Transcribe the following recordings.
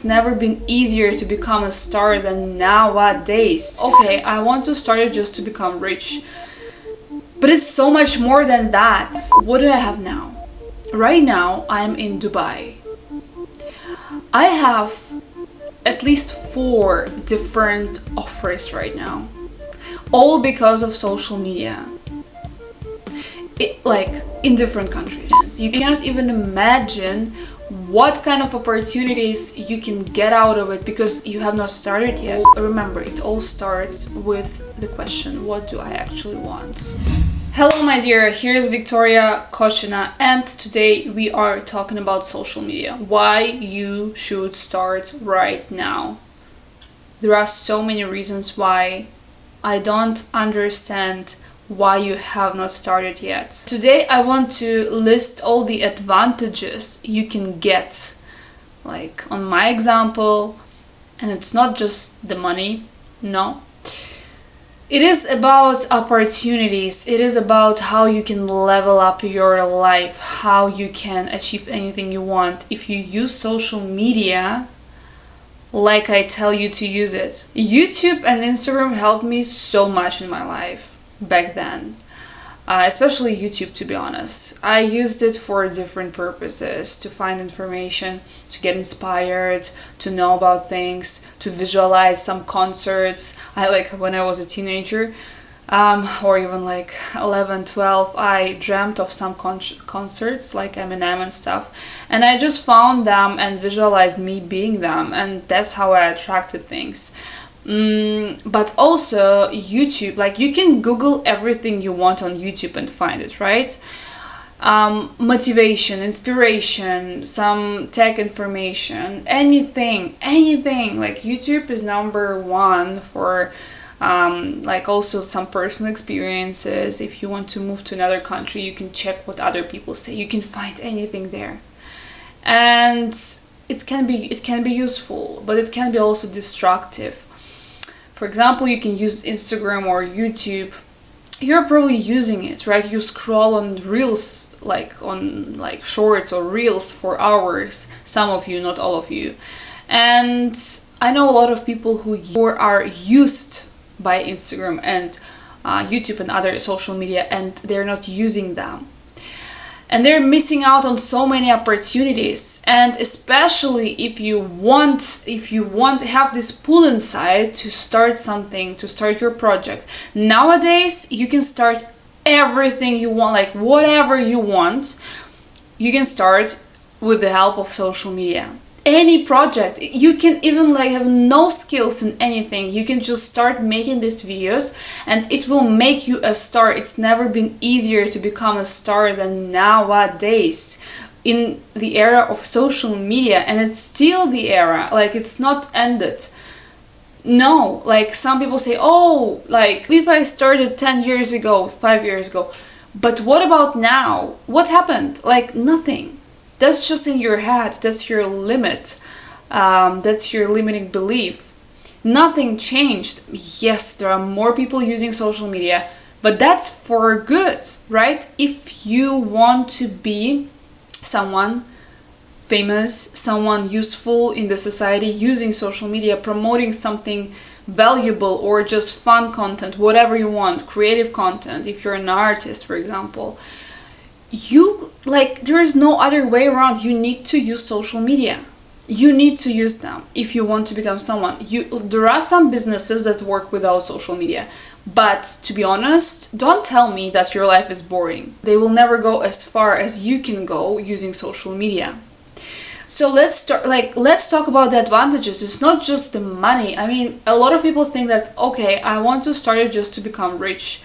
it's never been easier to become a star than nowadays. Okay, I want to start it just to become rich, but it's so much more than that. What do I have now? Right now, I'm in Dubai. I have at least 4 different offers right now, all because of social media. Like in different countries. You cannot even imagine what kind of opportunities you can get out of it because you have not started yet. Remember, it all starts with the question, what do I actually want? Hello my dear, here's Victoria Koshina, and today we are talking about social media. Why you should start right now. There are so many reasons why. I don't understand why you have not started yet. Today I want to list all the advantages you can get, like on my example, and it's not just the money, no. It is about opportunities, it is about how you can level up your life, how you can achieve anything you want if you use social media like I tell you to use it. YouTube and Instagram helped me so much in my life back then, especially YouTube, to be honest. I used it for different purposes, to find information, to get inspired, to know about things, to visualize some concerts. When I was a teenager, or even like 11, 12, I dreamt of some concerts like Eminem and stuff, and I just found them and visualized me being them, and that's how I attracted things. But also YouTube, like you can Google everything you want on YouTube and find it, right? Motivation, inspiration, some tech information, anything, like YouTube is number 1 for also some personal experiences. If you want to move to another country, you can check what other people say, you can find anything there. And it can be useful, but it can be also destructive. For example, you can use Instagram or YouTube. You're probably using it, right? You scroll on reels, on shorts or reels for hours. Some of you, not all of you. And I know a lot of people who are used by Instagram and YouTube and other social media, and they're not using them. And they're missing out on so many opportunities. And especially if you want to have this pull inside to start something, to start your project. Nowadays, you can start everything you want, like whatever you want. You can start with the help of social media. Any project, you can even have no skills in anything, you can just start making these videos and it will make you a star. It's never been easier to become a star than nowadays in the era of social media, and it's still the era, it's not ended. No, some people say, if I started 10 years ago, 5 years ago, but what about now? What happened? Nothing. That's just in your head. That's your limit. That's your limiting belief. Nothing changed. Yes, there are more people using social media, but that's for good, right? If you want to be someone famous, someone useful in the society, using social media, promoting something valuable or just fun content, whatever you want, creative content, if you're an artist, for example, there is no other way around. You need to use social media. You need to use them if you want to become someone. There are some businesses that work without social media, but to be honest, don't tell me that your life is boring. They will never go as far as you can go using social media. So let's talk about the advantages. It's not just the money. I mean, a lot of people think that, okay, I want to start it just to become rich,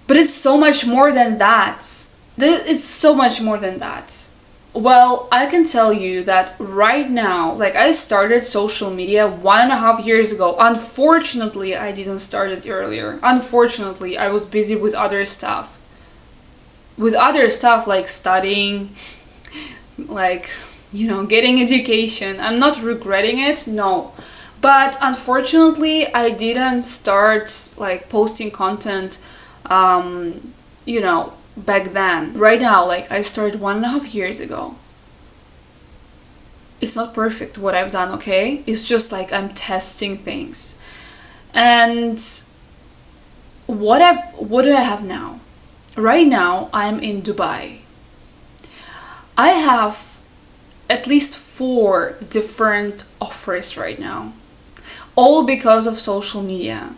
but it's so much more than that. It's so much more than that. Well, I can tell you that right now, I started social media 1.5 years ago. Unfortunately, I didn't start it earlier. Unfortunately, I was busy with other stuff. Like studying, getting education. I'm not regretting it, no. But unfortunately, I didn't start posting content, back then. Right now, I started 1.5 years ago. it's not perfect what I've done, okay? It's just like I'm testing things. And what do I have now? Right now I'm in Dubai. I have at least 4 different offers right now, all because of social media.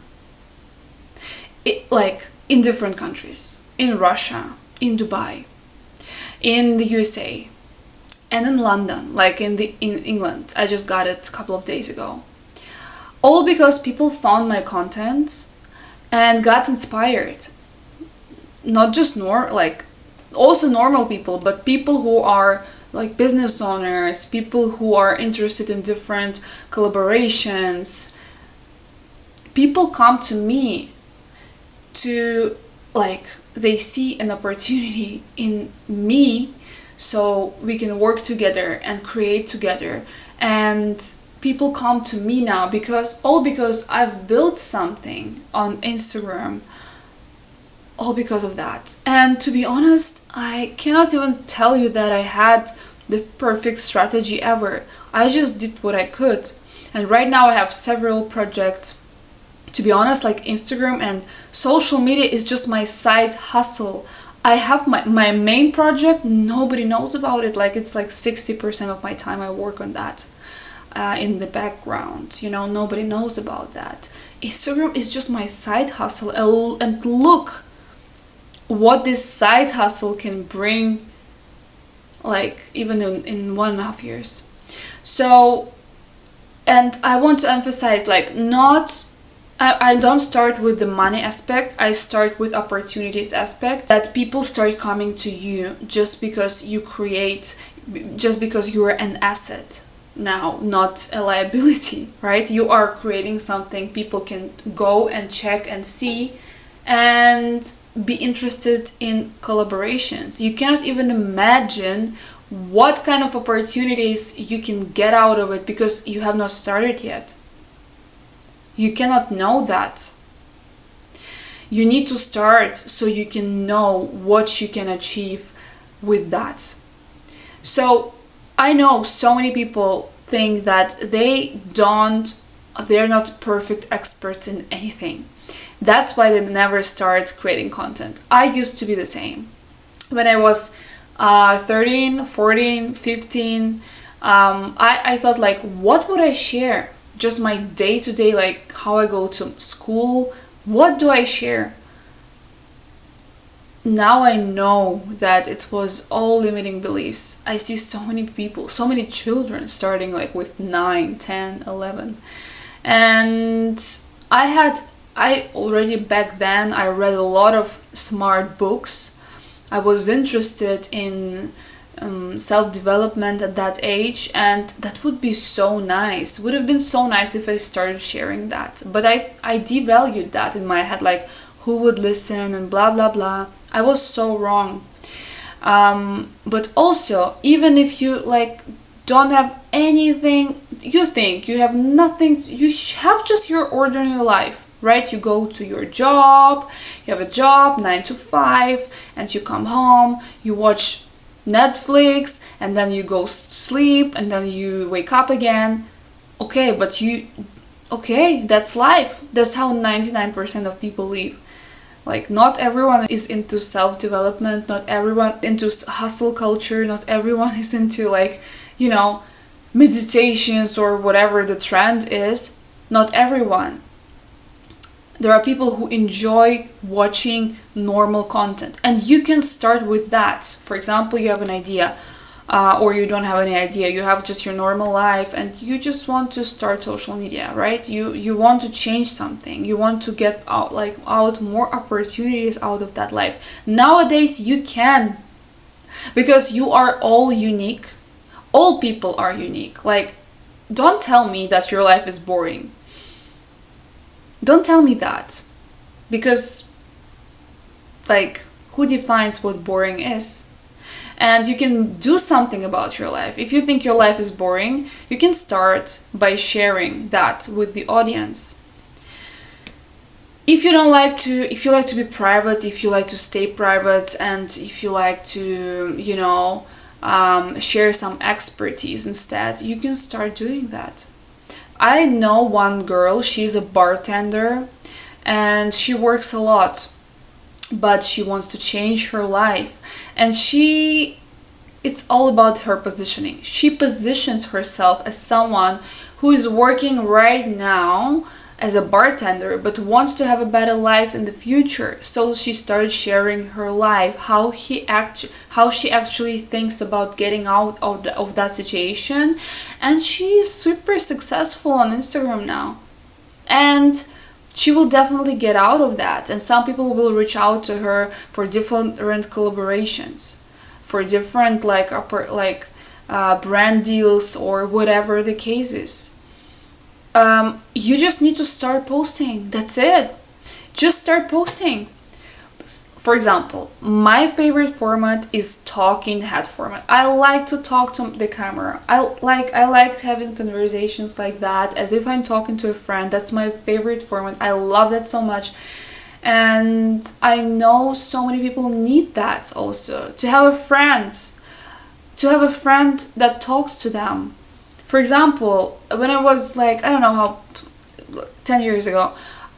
Like in different countries, in Russia, in Dubai, in the USA, and in London, like in England. I just got it a couple of days ago. All because people found my content and got inspired. Not just also normal people, but people who are like business owners, people who are interested in different collaborations. People come to me to, like, they see an opportunity in me, so we can work together and create together. And people come to me now because I've built something on Instagram, all because of that. And to be honest, I cannot even tell you that I had the perfect strategy ever. I just did what I could. And right now I have several projects. To be honest, like Instagram and social media is just my side hustle. I have my main project, nobody knows about it. Like, it's like 60% of my time I work on that in the background. Nobody knows about that. Instagram is just my side hustle. And look what this side hustle can bring, like, even in 1.5 years. So, and I want to emphasize, like, I don't start with the money aspect. I start with opportunities aspect, that people start coming to you just because you're an asset now, not a liability, right? You are creating something people can go and check and see and be interested in collaborations. You cannot even imagine what kind of opportunities you can get out of it because you have not started yet. You cannot know that. You need to start so you can know what you can achieve with that. So I know so many people think that they're not perfect experts in anything. That's why they never start creating content. I used to be the same. When I was 13, 14, 15, I thought, like, what would I share? Just my day-to-day, like how I go to school. What do I share? Now I know that it was all limiting beliefs. I see so many people, so many children starting like with 9, 10, 11. And I already back then, I read a lot of smart books. I was interested in self-development at that age, and that would be so nice. Would have been so nice if I started sharing that. But I devalued that in my head, like, who would listen and blah blah blah. I was so wrong. But also, even if you like don't have anything, you think you have nothing, you have just your ordinary life, right? You go to your job, you have a job 9 to 5, and you come home, you watch Netflix, and then you go sleep, and then you wake up again. Okay, that's life. That's how 99% of people live. Like, not everyone is into self-development, not everyone into hustle culture, not everyone is into, like, meditations or whatever the trend is. Not everyone. There are people who enjoy watching normal content, and you can start with that. For example, you have an idea, or you don't have any idea, you have just your normal life, and you just want to start social media, right? You want to change something, you want to get out more opportunities out of that life. Nowadays you can, because you are all unique. All people are unique. Like, don't tell me that your life is boring. Don't tell me that, because, like, who defines what boring is? And you can do something about your life. If you think your life is boring, you can start by sharing that with the audience. If you like to be private, if you like to stay private, and if you like to, share some expertise instead, you can start doing that. I know one girl, she's a bartender and she works a lot, but she wants to change her life. And it's all about her positioning. She positions herself as someone who is working right now as a bartender but wants to have a better life in the future. So she started sharing her life, how she actually thinks about getting out of that situation, and she is super successful on Instagram now. And she will definitely get out of that, and some people will reach out to her for different collaborations, for different brand deals or whatever the case is. You just need to start posting. That's it. Just start posting. For example, my favorite format is talking head format. I like to talk to the camera. I like having conversations like that, as if I'm talking to a friend. That's my favorite format. I love that so much. And I know so many people need that also. To have a friend that talks to them. For example, when I was I don't know how, 10 years ago,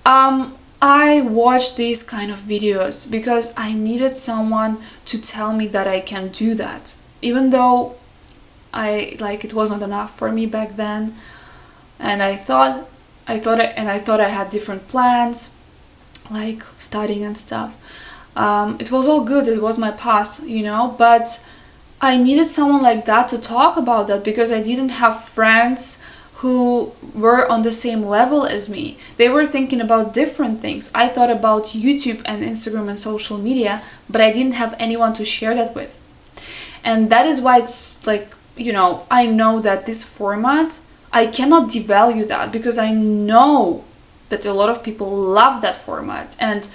I watched these kind of videos because I needed someone to tell me that I can do that. Even though it was not enough for me back then. And I thought I had different plans, like studying and stuff. It was all good, it was my past, but I needed someone like that to talk about that, because I didn't have friends who were on the same level as me. They were thinking about different things. I thought about YouTube and Instagram and social media, but I didn't have anyone to share that with. And that is why it's I know that this format, I cannot devalue that, because I know that a lot of people love that format, and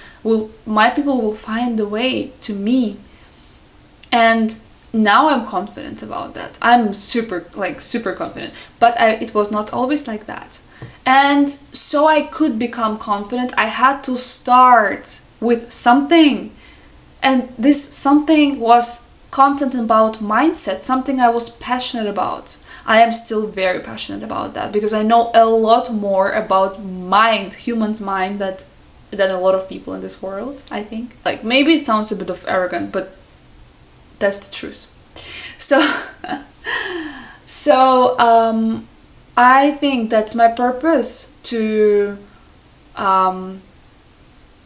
my people will find the way to me. And now I'm confident about that. I'm super confident, but it was not always like that. And so I could become confident, I had to start with something. And this something was content about mindset, something I was passionate about. I am still very passionate about that, because I know a lot more about human's mind, than a lot of people in this world, I think. Maybe it sounds a bit of arrogant, but that's the truth. So I think that's my purpose, to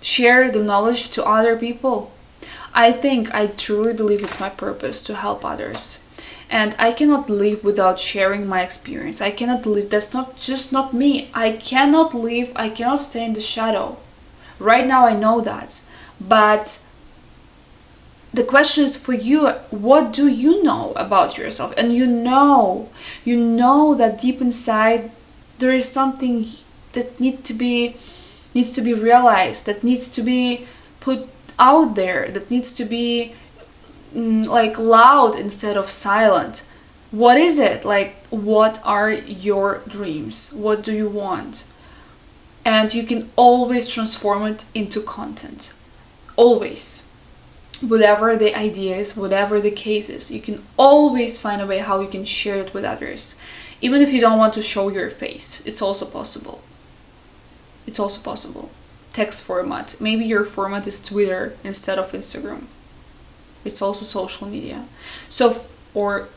share the knowledge to other people. I truly believe it's my purpose to help others. And I cannot live without sharing my experience. I cannot live, that's not me. I cannot stay in the shadow. Right now I know that. But the question is for you, what do you know about yourself? And you know that deep inside there is something that needs to be realized, that needs to be put out there, that needs to be loud instead of silent. What is it? What are your dreams? What do you want? And you can always transform it into content. Always. Whatever the idea is, whatever the case is, you can always find a way how you can share it with others. Even if you don't want to show your face, it's also possible. Text format. Maybe your format is Twitter instead of Instagram. It's also social media. Or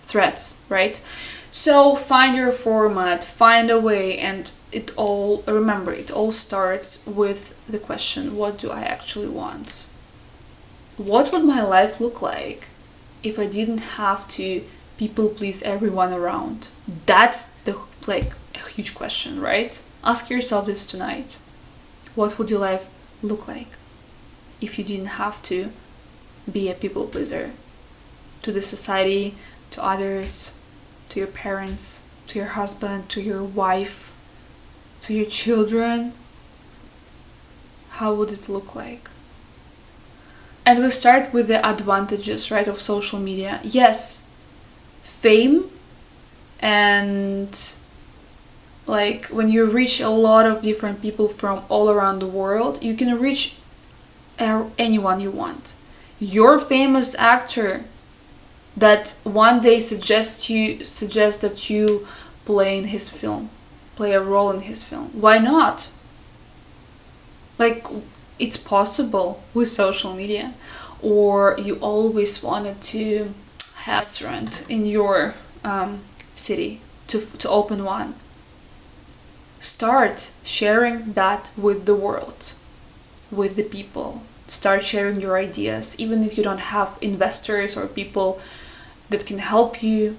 threads, right? So find your format, find a way, and it all starts with the question, what do I actually want? What would my life look like if I didn't have to people please everyone around? That's a huge question, right? Ask yourself this tonight. What would your life look like if you didn't have to be a people pleaser to the society, to others, to your parents, to your husband, to your wife, to your children? How would it look like? And we start with the advantages, right, of social media. Yes, fame, and when you reach a lot of different people from all around the world, you can reach anyone you want. Your famous actor that one day suggests that you play in his film, play a role in his film. Why not? Like, it's possible with social media. Or you always wanted to have a restaurant in your city, to open one. Start sharing that with the world, with the people. Start sharing your ideas, even if you don't have investors or people that can help you.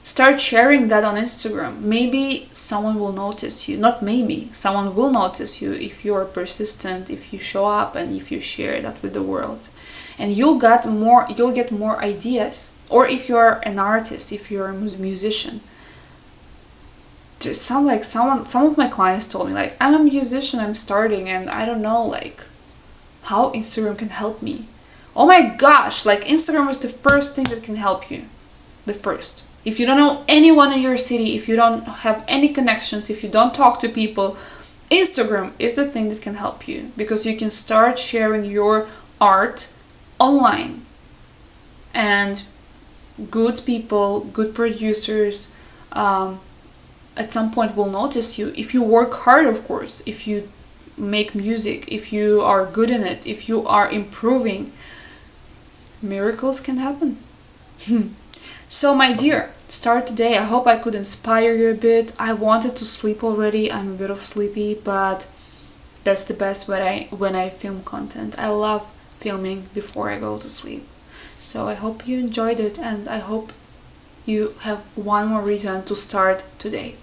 Start sharing that on Instagram. Maybe someone will notice you. Not maybe, someone will notice you if you are persistent, if you show up, and if you share that with the world. And you'll get more ideas. Or if you are an artist, if you're a musician. Some of my clients told me, like, I'm a musician, I'm starting, and I don't know, like, how Instagram can help me. Oh my gosh, like, Instagram is the first thing that can help you. The first. If you don't know anyone in your city, if you don't have any connections, if you don't talk to people, Instagram is the thing that can help you, because you can start sharing your art online. And good people, good producers, at some point will notice you. If you work hard, of course, if you make music, if you are good in it, if you are improving, miracles can happen. So my dear, start today. I hope I could inspire you a bit. I wanted to sleep already. I'm a bit of sleepy, but that's the best when I film content. I love filming before I go to sleep. So I hope you enjoyed it, and I hope you have one more reason to start today.